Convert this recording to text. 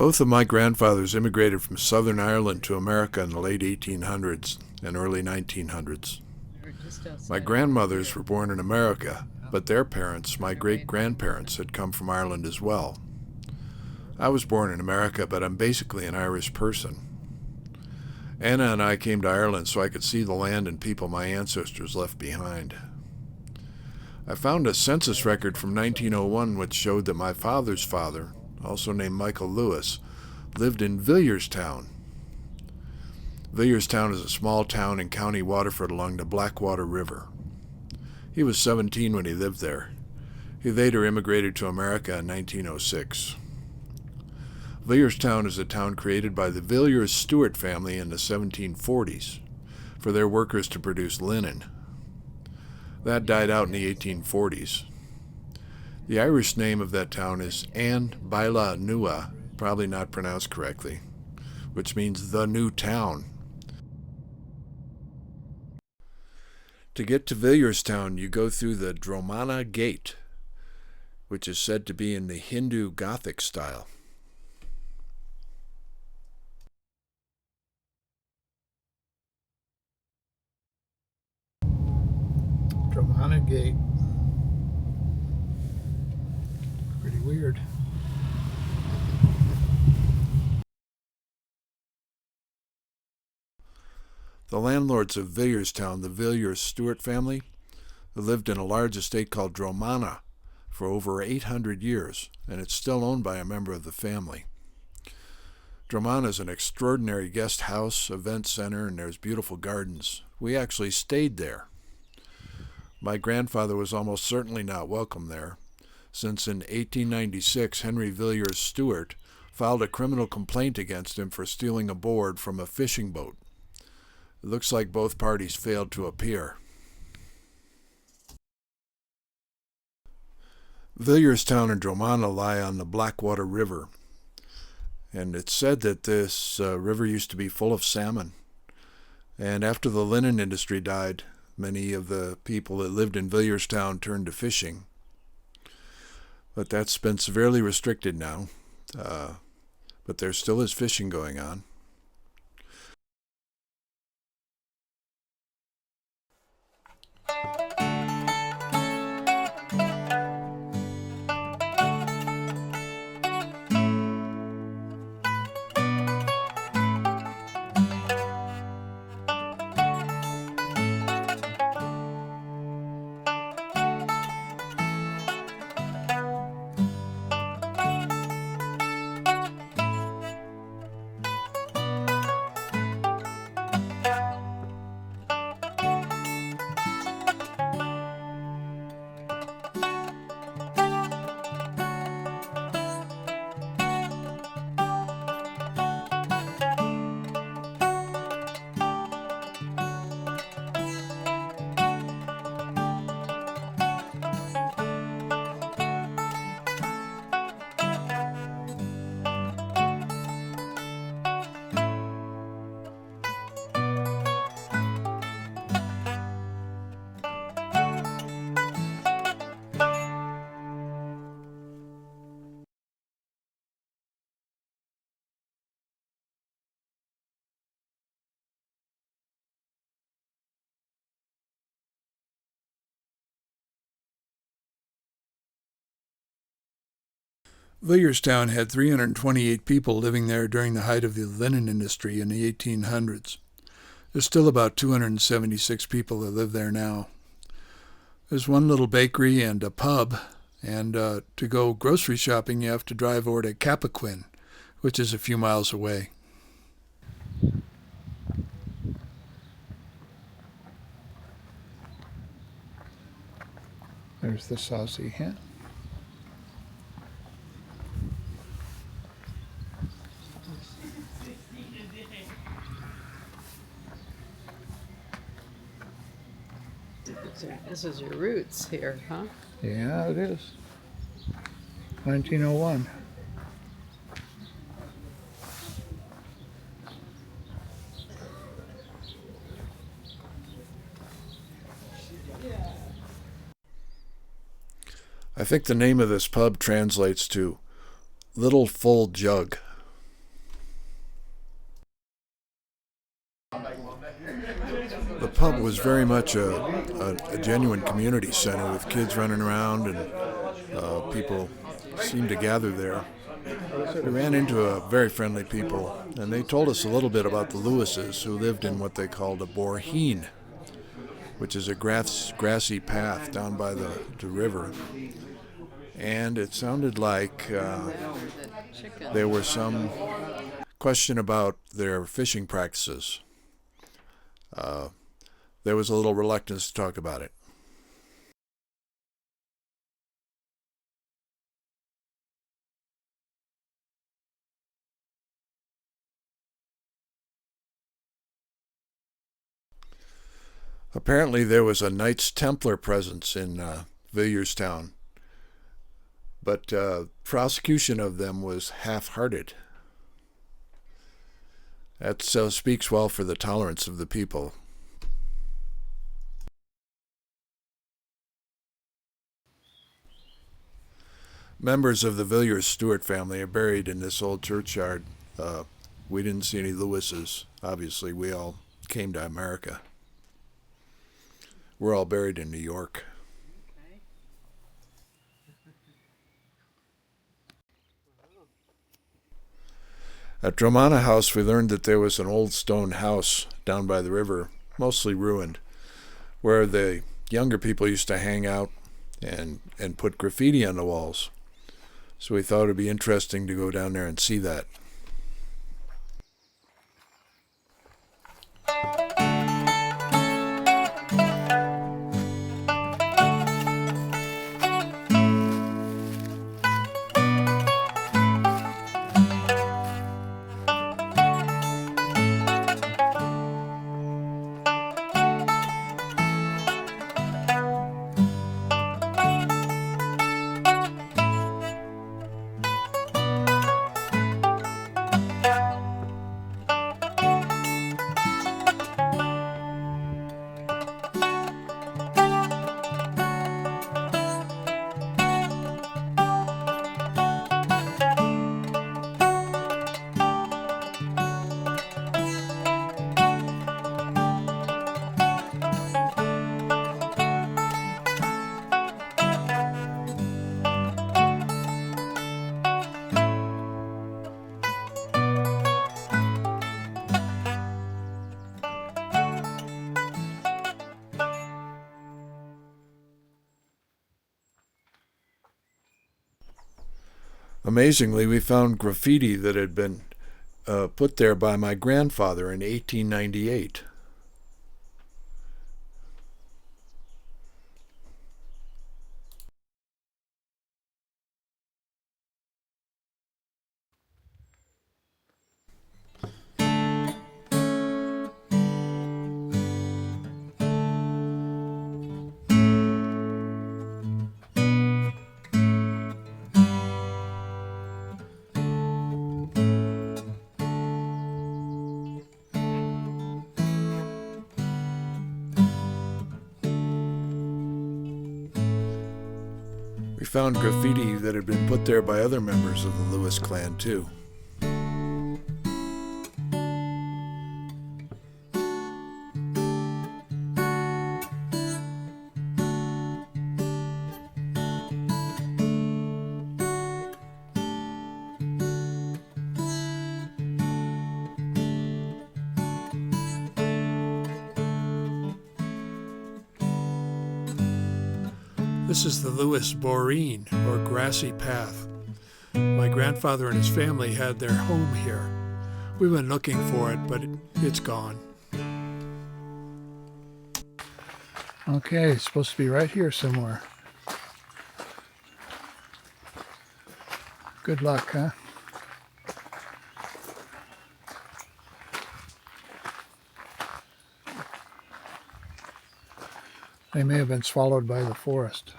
Both of my grandfathers immigrated from Southern Ireland to America in the late 1800s and early 1900s. My grandmothers were born in America, but their parents, my great-grandparents, had come from Ireland as well. I was born in America, but I'm basically an Irish person. Anna and I came to Ireland so I could see the land and people my ancestors left behind. I found a census record from 1901 which showed that my father's father, also named Michael Lewis, lived in Villierstown. Villierstown is a small town in County Waterford along the Blackwater River. He was 17 when he lived there. He later immigrated to America in 1906. Villierstown is a town created by the Villiers-Stewart family in the 1740s for their workers to produce linen. That died out in the 1840s. The Irish name of that town is An Baila Nua, probably not pronounced correctly, which means the new town. To get to Villierstown, you go through the Dromana Gate, which is said to be in the Hindu Gothic style. Dromana Gate. Pretty weird. The landlords of Villierstown, the Villiers-Stewart family, lived in a large estate called Dromana for over 800 years, and it's still owned by a member of the family. Dromana is an extraordinary guest house, event center, and there's beautiful gardens. We actually stayed there. My grandfather was almost certainly not welcome there, since in 1896 Henry Villiers-Stewart filed a criminal complaint against him for stealing a board from a fishing boat. It looks like both parties failed to appear. Villierstown and Dromana lie on the Blackwater River, and it's said that this river used to be full of salmon. And after the linen industry died, many of the people that lived in Villierstown turned to fishing. But that's been severely restricted now. But there still is fishing going on. Villierstown had 328 people living there during the height of the linen industry in the 1800s. There's still about 276 people that live there now. There's one little bakery and a pub, and to go grocery shopping you have to drive over to Cappoquin, which is a few miles away. There's the saucy hen. This is your roots here, huh? Yeah, it is. 1901. I think the name of this pub translates to Little Full Jug. The pub was very much a genuine community center with kids running around and people seemed to gather there. We ran into very friendly people, and they told us a little bit about the Lewises, who lived in what they called a boreheen, which is a grassy path down by the river. And it sounded like there was some question about their fishing practices. There was a little reluctance to talk about it. Apparently there was a Knights Templar presence in Villierstown, but prosecution of them was half-hearted. That speaks well for the tolerance of the people. Members of the Villiers Stewart family are buried in this old churchyard. We didn't see any Lewises. Obviously, we all came to America. We're all buried in New York. At Dromana House, we learned that there was an old stone house down by the river, mostly ruined, where the younger people used to hang out and put graffiti on the walls. So we thought it would be interesting to go down there and see that. Amazingly, we found graffiti that had been put there by my grandfather in 1898. We found graffiti that had been put there by other members of the Lewis clan, too. This is the Lewis Boreen, or grassy path. My grandfather and his family had their home here. We've been looking for it, but it's gone. Okay, it's supposed to be right here somewhere. Good luck, huh? They may have been swallowed by the forest.